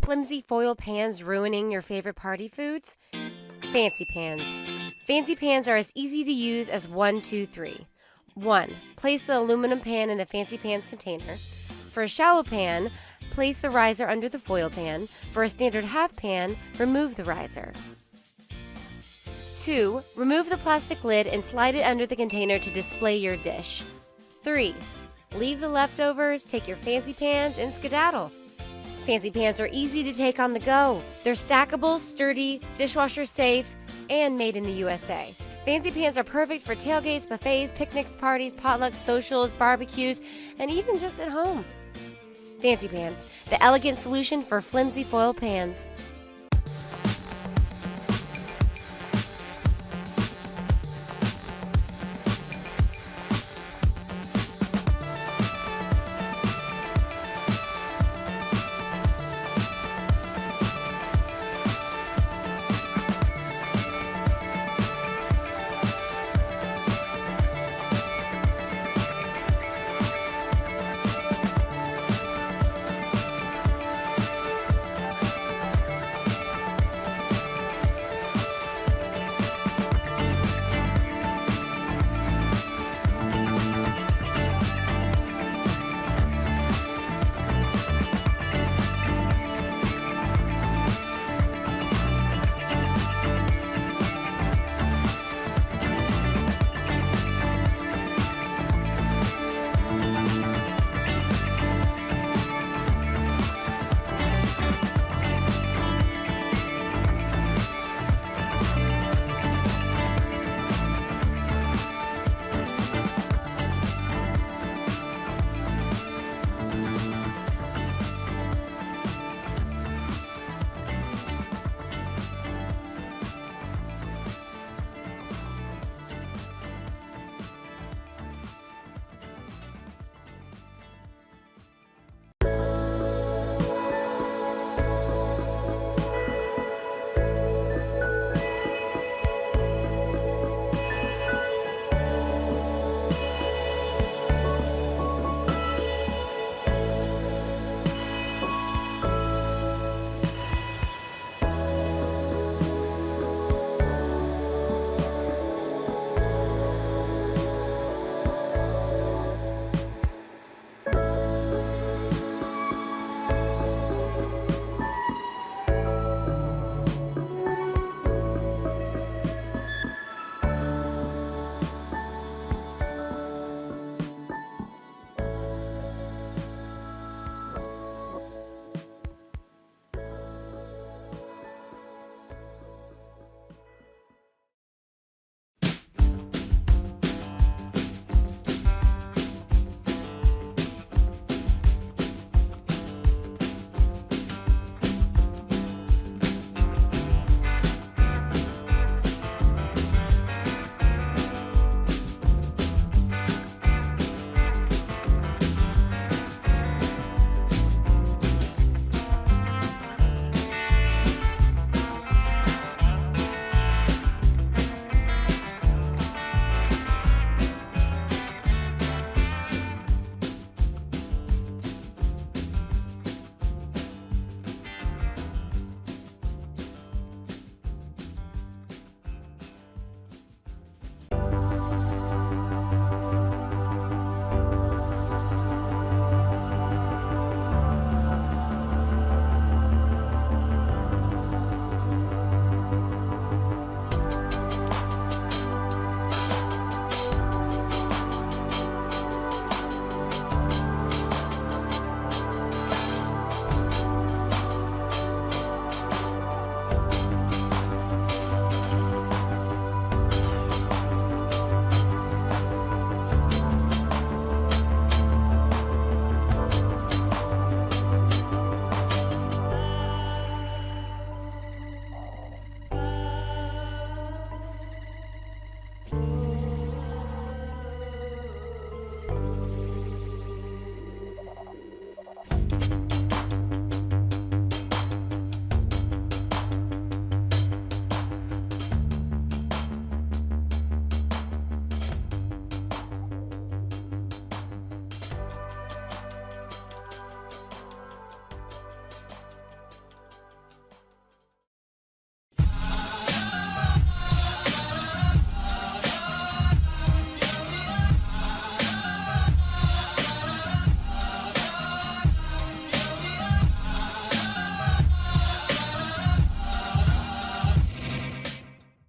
Flimsy foil pans ruining your favorite party foods? Fancy pans. Fancy pans are as easy to use as 1, 2, 3. 1. Place the aluminum pan in the fancy pans container. For a shallow pan, place the riser under the foil pan. For a standard half pan, remove the riser. 2. Remove the plastic lid and slide it under the container to display your dish. 3. Leave the leftovers, take your fancy pans, and skedaddle. Fancy pans are easy to take on the go. They're stackable, sturdy, dishwasher safe, and made in the USA. Fancy pans are perfect for tailgates, buffets, picnics, parties, potlucks, socials, barbecues, and even just at home. Fancy pans, the elegant solution for flimsy foil pans.